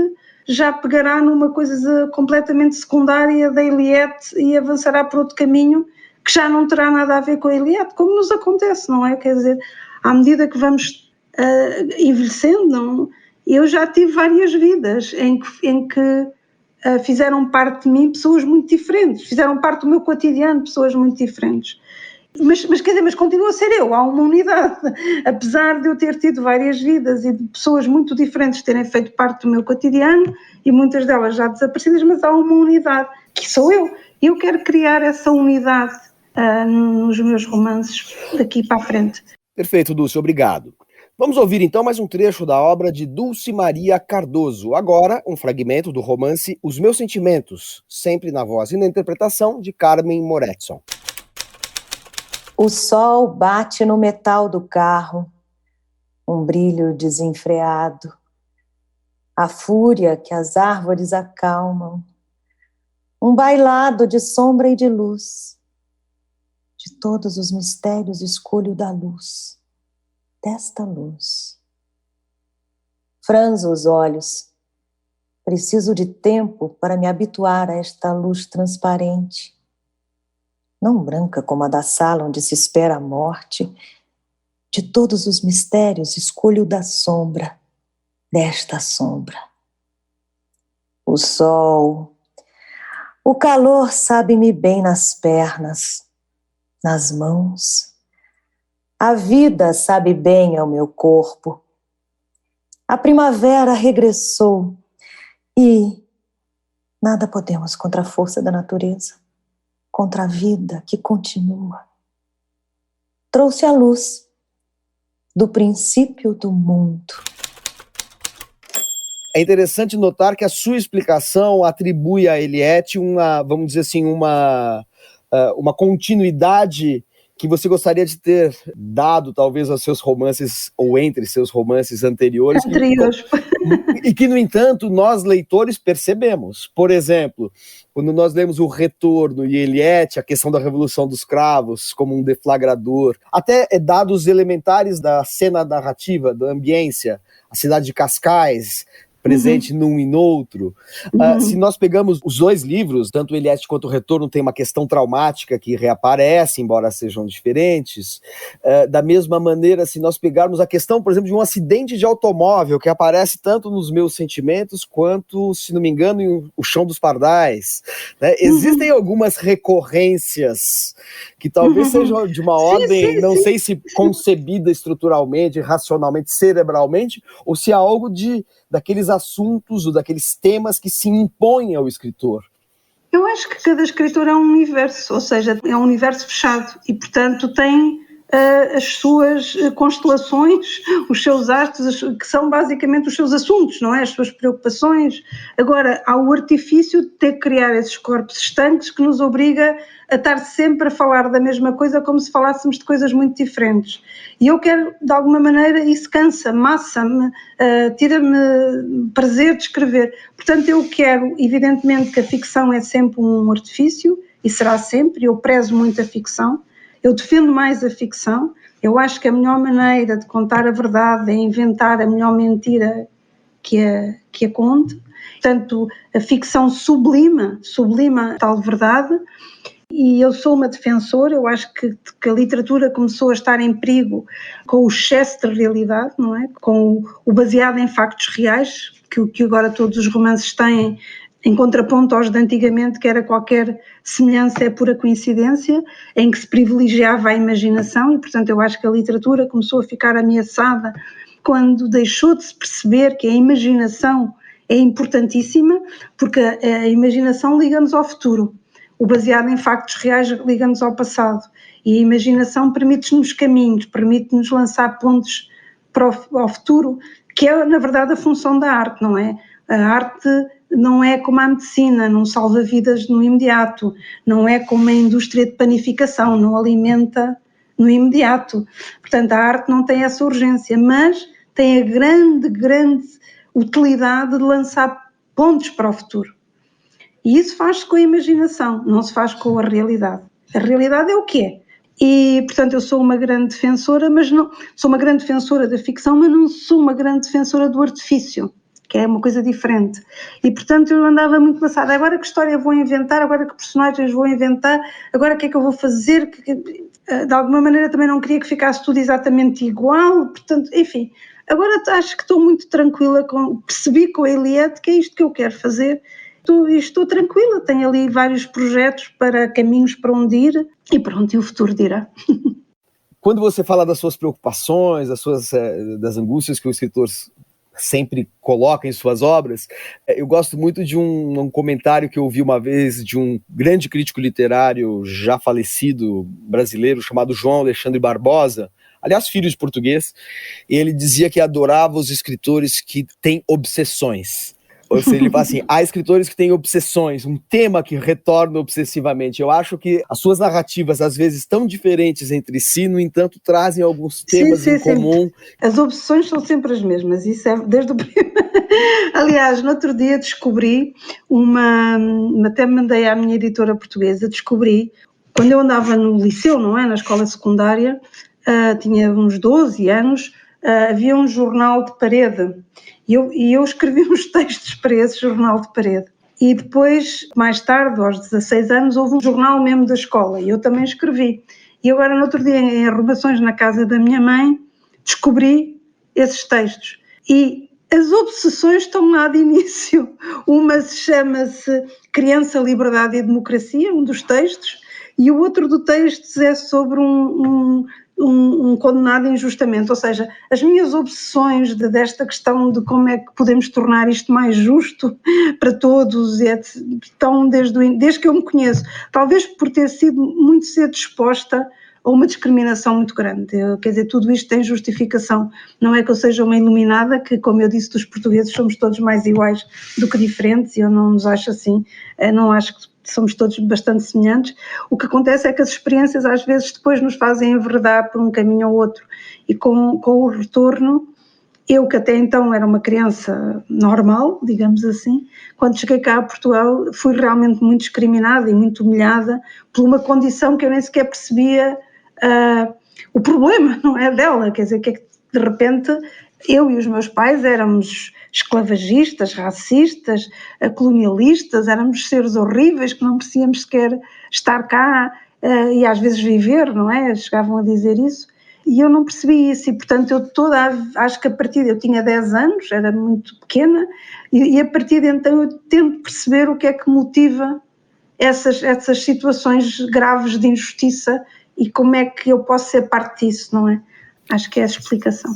já pegará numa coisa completamente secundária da Eliette e avançará por outro caminho que já não terá nada a ver com a Eliette, como nos acontece, não é? Quer dizer, à medida que vamos envelhecendo, não? Eu já tive várias vidas em que fizeram parte de mim pessoas muito diferentes, fizeram parte do meu cotidiano pessoas muito diferentes. Mas quer dizer, mas continua a ser eu, há uma unidade, apesar de eu ter tido várias vidas e de pessoas muito diferentes terem feito parte do meu cotidiano e muitas delas já desaparecidas, mas há uma unidade. que sou eu. E eu quero criar essa unidade nos meus romances daqui para a frente. Perfeito, Dulce, obrigado. Vamos ouvir então mais um trecho da obra de Dulce Maria Cardoso. Agora, um fragmento do romance Os Meus Sentimentos, sempre na voz e na interpretação de Carmen Moretson. O sol bate no metal do carro, um brilho desenfreado. A fúria que as árvores acalmam, um bailado de sombra e de luz. De todos os mistérios escolho da luz, desta luz. Franzo os olhos. Preciso de tempo para me habituar a esta luz transparente. Não branca como a da sala onde se espera a morte. De todos os mistérios escolho da sombra, desta sombra. O sol, o calor sabe-me bem nas pernas, nas mãos. A vida sabe bem ao meu corpo. A primavera regressou e nada podemos contra a força da natureza, contra a vida que continua. Trouxe a luz do princípio do mundo. É interessante notar que a sua explicação atribui a Eliette vamos dizer assim, uma continuidade que você gostaria de ter dado, talvez, aos seus romances, ou entre seus romances anteriores. E que, no entanto, nós, leitores, percebemos. Por exemplo, quando nós lemos O Retorno e Eliette, a questão da Revolução dos Cravos como um deflagrador, até dados elementares da cena narrativa, da ambiência, a cidade de Cascais, presente num e no outro. Se nós pegamos os dois livros, tanto o Eliette quanto o Retorno, tem uma questão traumática que reaparece, embora sejam diferentes. Da mesma maneira, se nós pegarmos a questão, por exemplo, de um acidente de automóvel, que aparece tanto nos Meus Sentimentos, quanto, se não me engano, em O Chão dos Pardais, né? Existem algumas recorrências que talvez sejam de uma ordem, não sei se concebida estruturalmente, racionalmente, cerebralmente, ou se há algo daqueles assuntos ou daqueles temas que se impõem ao escritor. Eu acho que cada escritor é um universo, ou seja, é um universo fechado e, portanto, tem as suas constelações, os seus astros, que são basicamente os seus assuntos, não é? As suas preocupações. Agora, há o artifício de ter que criar esses corpos estanques que nos obriga a estar sempre a falar da mesma coisa como se falássemos de coisas muito diferentes. E eu quero, de alguma maneira, isso cansa, massa-me, tira-me prazer de escrever. Portanto, eu quero, evidentemente, que a ficção é sempre um artifício, e será sempre, eu prezo muito a ficção, eu defendo mais a ficção, eu acho que a melhor maneira de contar a verdade é inventar a melhor mentira que a conte. Portanto, a ficção sublima a tal verdade, e eu sou uma defensora. Eu acho que a literatura começou a estar em perigo com o excesso de realidade, não é? Com o baseado em factos reais, que agora todos os romances têm, em contraponto aos de antigamente, que era qualquer semelhança é pura coincidência, em que se privilegiava a imaginação, e portanto eu acho que a literatura começou a ficar ameaçada quando deixou de se perceber que a imaginação é importantíssima, porque a imaginação liga-nos ao futuro. O baseado em factos reais liga-nos ao passado, e a imaginação permite-nos caminhos, permite-nos lançar pontos para o futuro, que é, na verdade, a função da arte, não é? A arte não é como a medicina, não salva vidas no imediato, não é como a indústria de panificação, não alimenta no imediato. Portanto, a arte não tem essa urgência, mas tem a grande utilidade de lançar pontos para o futuro. E isso faz-se com a imaginação, não se faz com a realidade. A realidade é o que é. E, portanto, eu sou uma grande defensora, mas não sou uma grande defensora da ficção, mas não sou uma grande defensora do artifício, que é uma coisa diferente. E, portanto, eu andava muito maçada. Agora que história vou inventar, agora que personagens vou inventar, agora o que é que eu vou fazer? De alguma maneira também não queria que ficasse tudo exatamente igual, portanto, enfim. Agora acho que estou muito tranquila, percebi com a Eliette que é isto que eu quero fazer. Estou tranquila, tenho ali vários projetos para caminhos para onde ir e pronto, e o futuro dirá. Quando você fala das suas preocupações, das angústias que o escritor sempre coloca em suas obras. Eu gosto muito de um comentário que eu ouvi uma vez de um grande crítico literário já falecido brasileiro chamado João Alexandre Barbosa, aliás, filho de português. Ele dizia que adorava os escritores que têm obsessões. Ou seja, ele fala assim, há escritores que têm obsessões, um tema que retorna obsessivamente. Eu acho que as suas narrativas, às vezes, tão diferentes entre si, no entanto, trazem alguns temas em comum. Sim. As obsessões são sempre as mesmas, isso é desde o primeiro. Aliás, no outro dia descobri até mandei à minha editora portuguesa, descobri, quando eu andava no liceu, não é, na escola secundária, tinha uns 12 anos, havia um jornal de parede, e eu escrevi uns textos para esse jornal de parede. E depois, mais tarde, aos 16 anos, houve um jornal mesmo da escola, e eu também escrevi. E agora, no outro dia, em arrumações na casa da minha mãe, descobri esses textos. E as obsessões estão lá de início. Uma chama-se Criança, Liberdade e Democracia, um dos textos, e o outro do texto é sobre um condenado injustamente, ou seja, as minhas obsessões desta questão de como é que podemos tornar isto mais justo para todos, estão desde que eu me conheço, talvez por ter sido muito cedo exposta a uma discriminação muito grande. Quer dizer, tudo isto tem justificação, não é que eu seja uma iluminada, que, como eu disse, dos portugueses somos todos mais iguais do que diferentes, e eu não nos acho assim, não acho que somos todos bastante semelhantes. O que acontece é que as experiências às vezes depois nos fazem enverdar por um caminho ou outro, e com o retorno, eu que até então era uma criança normal, digamos assim, quando cheguei cá a Portugal fui realmente muito discriminada e muito humilhada por uma condição que eu nem sequer percebia o problema, não é, dela, quer dizer, que é que de repente eu e os meus pais éramos esclavagistas, racistas, colonialistas, éramos seres horríveis que não merecíamos sequer estar cá e às vezes viver, não é? Chegavam a dizer isso. E eu não percebi isso, e portanto acho que eu tinha 10 anos, era muito pequena, e a partir de então eu tento perceber o que é que motiva essas situações graves de injustiça e como é que eu posso ser parte disso, não é? Acho que é a explicação.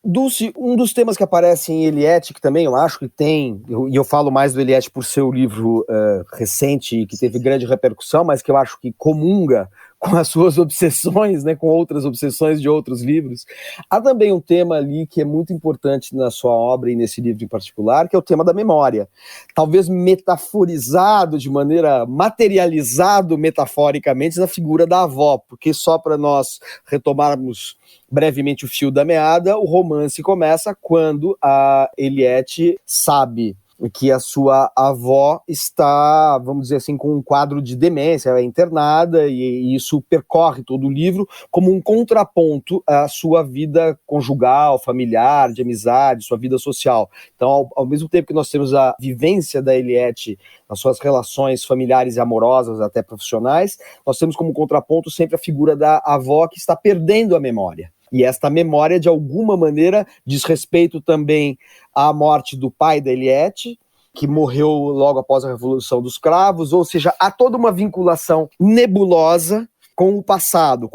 Dulce, um dos temas que aparece em Eliette, que também eu acho que tem, e eu falo mais do Eliette por ser o livro recente, que teve grande repercussão, mas que eu acho que comunga com as suas obsessões, né, com outras obsessões de outros livros. Há também um tema ali que é muito importante na sua obra e nesse livro em particular, que é o tema da memória. Talvez metaforizado de maneira, materializado metaforicamente na figura da avó, porque só para nós retomarmos brevemente o fio da meada, o romance começa quando a Eliette sabe que a sua avó está, vamos dizer assim, com um quadro de demência, ela é internada, e isso percorre todo o livro como um contraponto à sua vida conjugal, familiar, de amizade, sua vida social. Então, ao mesmo tempo que nós temos a vivência da Eliette nas suas relações familiares e amorosas, até profissionais, nós temos como contraponto sempre a figura da avó que está perdendo a memória. E esta memória, de alguma maneira, diz respeito também à morte do pai da Eliette, que morreu logo após a Revolução dos Cravos, ou seja, há toda uma vinculação nebulosa com o passado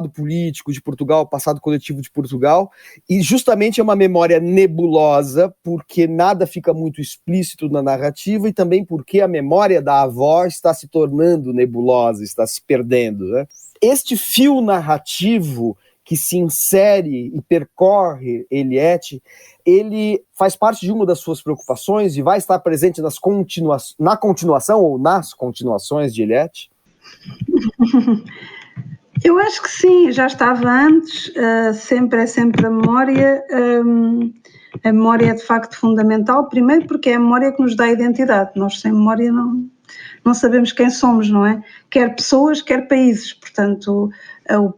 político de Portugal, o passado coletivo de Portugal, e justamente é uma memória nebulosa, porque nada fica muito explícito na narrativa, e também porque a memória da avó está se tornando nebulosa, está se perdendo, né? Este fio narrativo que se insere e percorre Eliette, ele faz parte de uma das suas preocupações e vai estar presente na continuação ou nas continuações de Eliette? Eu acho que sim, já estava antes, sempre a memória. A memória é de facto fundamental, primeiro porque é a memória que nos dá identidade, nós sem memória não sabemos quem somos, não é? Quer pessoas, quer países, portanto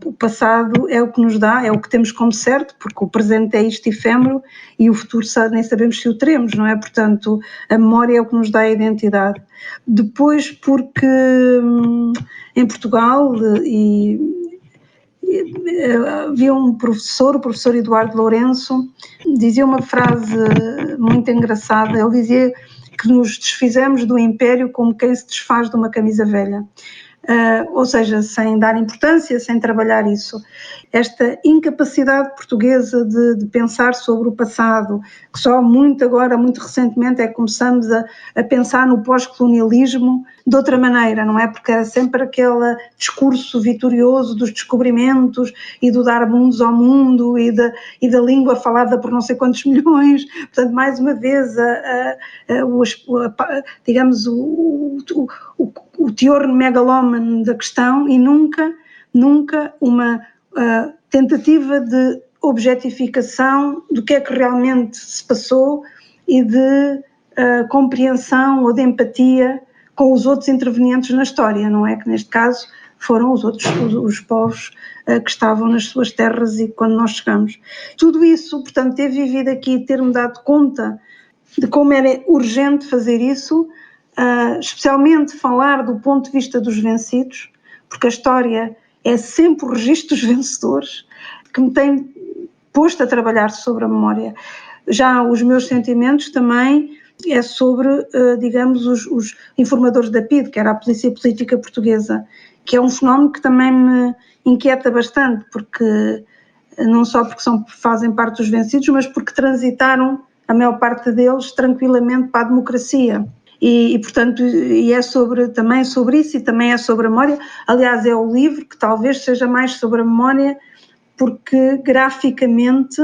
o passado é o que nos dá, é o que temos como certo, porque o presente é isto efêmero e o futuro nem sabemos se o teremos, não é? Portanto, a memória é o que nos dá a identidade. Depois, porque em Portugal havia um professor, o professor Eduardo Lourenço, dizia uma frase muito engraçada, ele dizia que nos desfizemos do império como quem se desfaz de uma camisa velha. ou seja, sem dar importância, sem trabalhar isso. Esta incapacidade portuguesa de pensar sobre o passado, que só muito agora, muito recentemente, é que começamos a pensar no pós-colonialismo de outra maneira, não é? Porque era sempre aquele discurso vitorioso dos descobrimentos e do dar mundos ao mundo e da língua falada por não sei quantos milhões. Portanto, mais uma vez, digamos, o teor megalómano da questão e nunca uma tentativa de objetificação do que é que realmente se passou e de compreensão ou de empatia com os outros intervenientes na história, não é? Que neste caso foram os povos que estavam nas suas terras e quando nós chegamos. Tudo isso, portanto, ter vivido aqui e ter-me dado conta de como era urgente fazer isso, especialmente falar do ponto de vista dos vencidos, porque a história é sempre o registro dos vencedores, que me tem posto a trabalhar sobre a memória. Já os meus sentimentos também é sobre, digamos, os informadores da PIDE, que era a Polícia Política Portuguesa, que é um fenómeno que também me inquieta bastante, porque não só porque fazem parte dos vencidos, mas porque transitaram, a maior parte deles, tranquilamente para a democracia. E portanto, é também sobre isso e também é sobre a memória. Aliás, é o livro que talvez seja mais sobre a memória, porque graficamente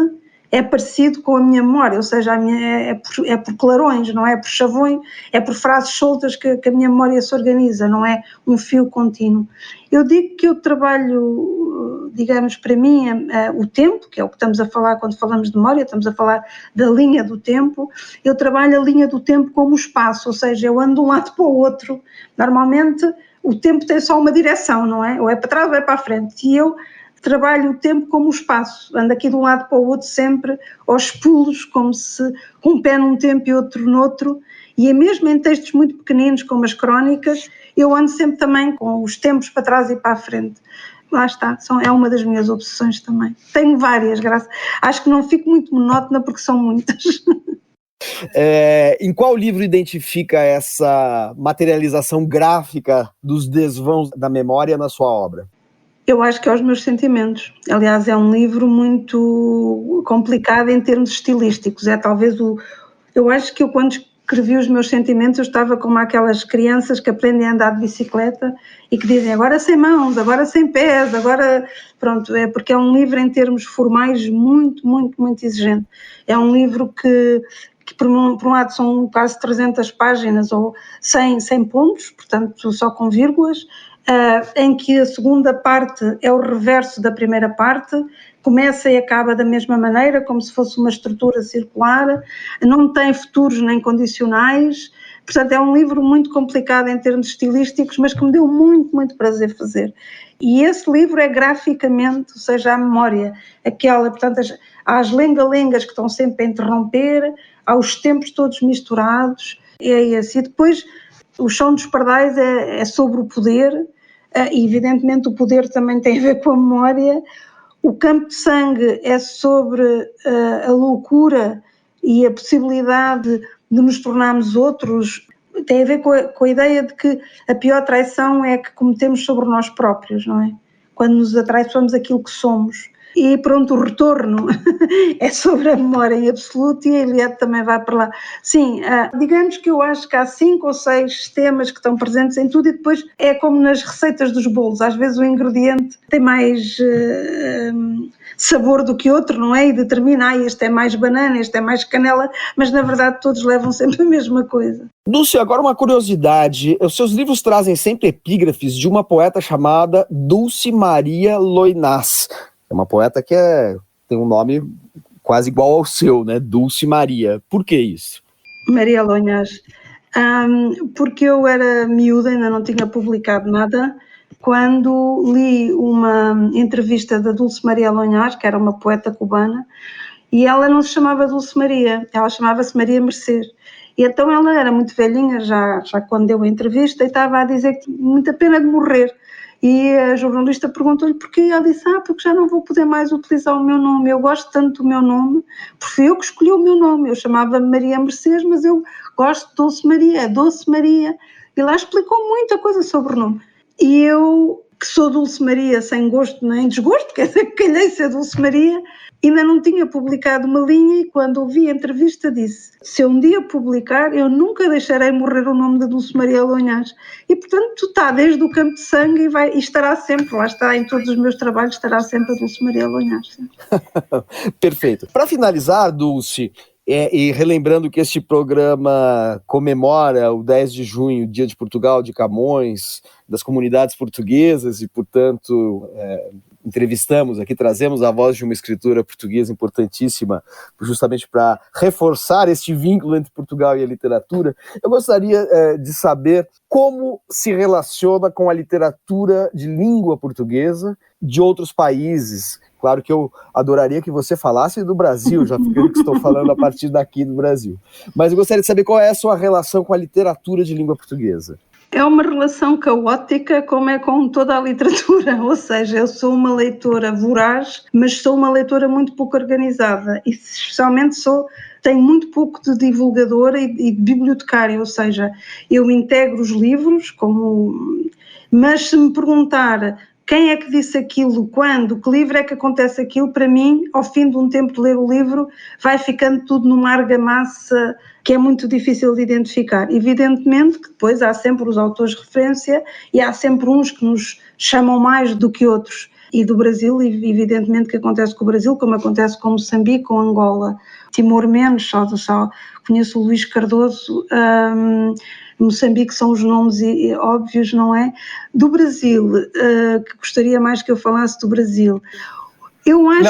é parecido com a minha memória, ou seja, é por clarões, não é por chavões, é por frases soltas que a minha memória se organiza, não é um fio contínuo. Eu digo que eu trabalho, digamos, para mim, o tempo, que é o que estamos a falar quando falamos de memória, estamos a falar da linha do tempo, eu trabalho a linha do tempo como espaço, ou seja, eu ando de um lado para o outro. Normalmente o tempo tem só uma direção, não é? Ou é para trás ou é para a frente, e eu trabalho o tempo como o espaço, ando aqui de um lado para o outro sempre aos pulos, como se um pé num tempo e outro noutro, e é mesmo em textos muito pequeninos como as crónicas, eu ando sempre também com os tempos para trás e para a frente. Lá está, é uma das minhas obsessões também. Tenho várias, acho que não fico muito monótona porque são muitas. Em qual livro identifica essa materialização gráfica dos desvãos da memória na sua obra? Eu acho que é os meus sentimentos. Aliás, é um livro muito complicado em termos estilísticos. É talvez eu acho que eu, quando escrevi os meus sentimentos, eu estava como aquelas crianças que aprendem a andar de bicicleta e que dizem agora sem mãos, agora sem pés, agora... Pronto, é porque é um livro em termos formais muito, muito, muito exigente. É um livro que por um lado são quase 300 páginas ou 100 pontos, portanto só com vírgulas, em que a segunda parte é o reverso da primeira parte, começa e acaba da mesma maneira, como se fosse uma estrutura circular, não tem futuros nem condicionais, portanto é um livro muito complicado em termos estilísticos, mas que me deu muito, muito prazer fazer. E esse livro é graficamente, ou seja, a memória, portanto, há as lenga-lengas que estão sempre a interromper, há os tempos todos misturados, é esse. E depois o Chão dos Pardais é sobre o poder, e evidentemente o poder também tem a ver com a memória. O Campo de Sangue é sobre a loucura e a possibilidade de nos tornarmos outros, tem a ver com a ideia de que a pior traição é a que cometemos sobre nós próprios, não é? Quando nos atraiçoamos aquilo que somos. E pronto, o Retorno é sobre a memória em absoluto e a Eliade também vai para lá. Sim, digamos que eu acho que há 5 ou 6 temas que estão presentes em tudo e depois é como nas receitas dos bolos, às vezes o ingrediente tem mais sabor do que outro, não é? E determina, este é mais banana, este é mais canela, mas na verdade todos levam sempre a mesma coisa. Dulce, agora uma curiosidade, os seus livros trazem sempre epígrafes de uma poeta chamada Dulce Maria Loinás. É uma poeta que tem um nome quase igual ao seu, né? Dulce Maria. Por que isso? Maria Loinás. Porque eu era miúda, ainda não tinha publicado nada, quando li uma entrevista da Dulce Maria Loinás, que era uma poeta cubana, e ela não se chamava Dulce Maria, ela chamava-se Maria Mercê. E então ela era muito velhinha, já quando deu a entrevista, e estava a dizer que tinha muita pena de morrer. E a jornalista perguntou-lhe porquê, e ela disse, porque já não vou poder mais utilizar o meu nome, eu gosto tanto do meu nome, porque fui eu que escolhi o meu nome, eu chamava-me Maria Mercedes, mas eu gosto de Doce Maria, e lá explicou muita coisa sobre o nome. E eu, que sou Dulce Maria sem gosto nem desgosto, quer dizer, calhei ser Dulce Maria, ainda não tinha publicado uma linha e quando ouvi a entrevista disse: se eu um dia publicar, eu nunca deixarei morrer o nome da Dulce Maria Lonhás. E portanto está desde o campo de sangue e estará sempre, lá está, em todos os meus trabalhos estará sempre a Dulce Maria Lonhás. Perfeito. Para finalizar, Dulce, e relembrando que este programa comemora o 10 de junho, Dia de Portugal, de Camões, das comunidades portuguesas e, portanto, entrevistamos aqui, trazemos a voz de uma escritora portuguesa importantíssima, justamente para reforçar este vínculo entre Portugal e a literatura. Eu gostaria de saber como se relaciona com a literatura de língua portuguesa de outros países. Claro que eu adoraria que você falasse do Brasil, já que estou falando a partir daqui do Brasil. Mas eu gostaria de saber qual é a sua relação com a literatura de língua portuguesa. É uma relação caótica, como é com toda a literatura, ou seja, eu sou uma leitora voraz, mas sou uma leitora muito pouco organizada e especialmente tenho muito pouco de divulgadora e de bibliotecária, ou seja, eu integro os livros, mas se me perguntar quem é que disse aquilo, quando, que livro é que acontece aquilo, para mim, ao fim de um tempo de ler o livro, vai ficando tudo numa argamassa que é muito difícil de identificar. Evidentemente que depois há sempre os autores de referência e há sempre uns que nos chamam mais do que outros. E do Brasil, evidentemente que acontece com o Brasil, como acontece com Moçambique, com Angola. Timor menos, só conheço o Luís Cardoso. Moçambique são os nomes óbvios, não é? Do Brasil, que gostaria mais que eu falasse do Brasil. Eu acho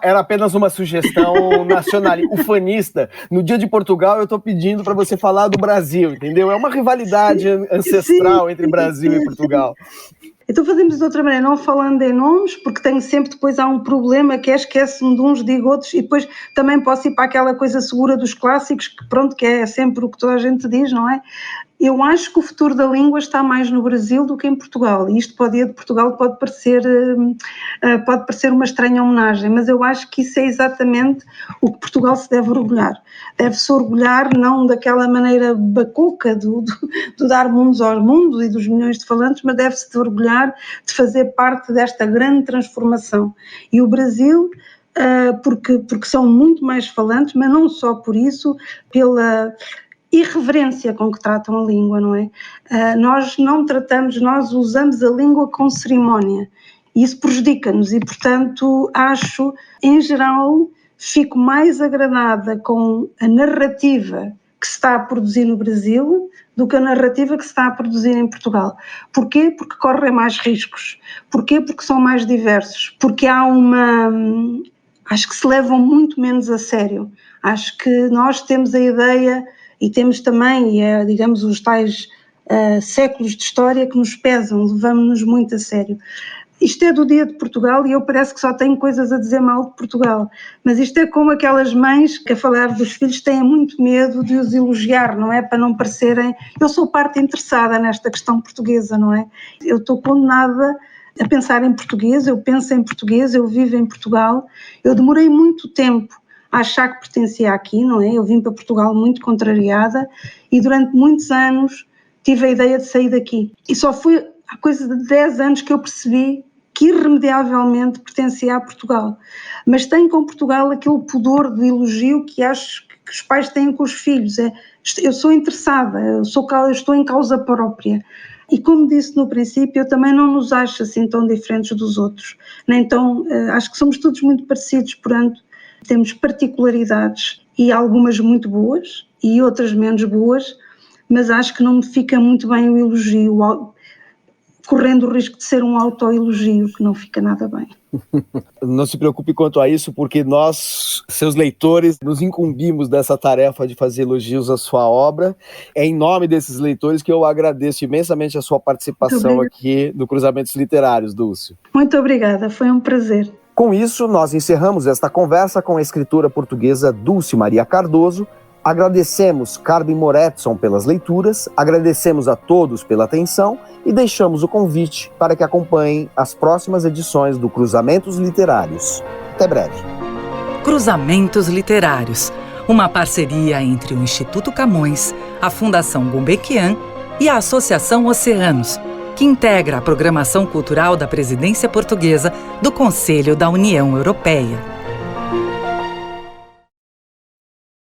era apenas uma sugestão nacional, ufanista. No Dia de Portugal eu estou pedindo para você falar do Brasil, entendeu? É uma rivalidade ancestral entre Brasil e Portugal. Então fazemos de outra maneira, não falando em nomes, porque tenho sempre, depois há um problema que esquece-me de uns, digo outros, e depois também posso ir para aquela coisa segura dos clássicos, que pronto, que é sempre o que toda a gente diz, não é? Eu acho que o futuro da língua está mais no Brasil do que em Portugal, e isto para o Dia de Portugal pode parecer uma estranha homenagem, mas eu acho que isso é exatamente o que Portugal se deve orgulhar. Deve-se orgulhar não daquela maneira bacoca do dar mundos aos mundos e dos milhões de falantes, mas deve-se orgulhar de fazer parte desta grande transformação. E o Brasil, porque são muito mais falantes, mas não só por isso, pela irreverência com que tratam a língua, não é? Nós usamos a língua com cerimónia e isso prejudica-nos e, portanto, acho, em geral, fico mais agradada com a narrativa que se está a produzir no Brasil do que a narrativa que se está a produzir em Portugal. Porquê? Porque correm mais riscos. Porquê? Porque são mais diversos. Porque acho que se levam muito menos a sério. Acho que nós temos a ideia e temos também, digamos, os tais séculos de história que nos pesam, levamos-nos muito a sério. Isto é do Dia de Portugal e eu parece que só tenho coisas a dizer mal de Portugal, mas isto é como aquelas mães que a falar dos filhos têm muito medo de os elogiar, não é? Para não parecerem... Eu sou parte interessada nesta questão portuguesa, não é? Eu estou condenada a pensar em português, eu penso em português, eu vivo em Portugal, eu demorei muito tempo a achar que pertencia aqui, não é? Eu vim para Portugal muito contrariada e durante muitos anos tive a ideia de sair daqui. E só foi há coisa de 10 anos que eu percebi que irremediavelmente pertencia a Portugal. Mas tenho com Portugal aquele pudor do elogio que acho que os pais têm com os filhos. Eu sou interessada, eu estou em causa própria. E como disse no princípio, eu também não nos acho assim tão diferentes dos outros. Nem tão, acho que somos todos muito parecidos, portanto, temos particularidades e algumas muito boas e outras menos boas, mas acho que não me fica muito bem o elogio, correndo o risco de ser um autoelogio, que não fica nada bem. Não se preocupe quanto a isso, porque nós, seus leitores, nos incumbimos dessa tarefa de fazer elogios à sua obra. É em nome desses leitores que eu agradeço imensamente a sua participação aqui no Cruzamentos Literários, Dulce. Muito obrigada, foi um prazer. Com isso, nós encerramos esta conversa com a escritora portuguesa Dulce Maria Cardoso. Agradecemos Carmen Moretson pelas leituras, agradecemos a todos pela atenção e deixamos o convite para que acompanhem as próximas edições do Cruzamentos Literários. Até breve. Cruzamentos Literários, uma parceria entre o Instituto Camões, a Fundação Gulbenkian e a Associação Oceanos, que integra a programação cultural da presidência portuguesa do Conselho da União Europeia.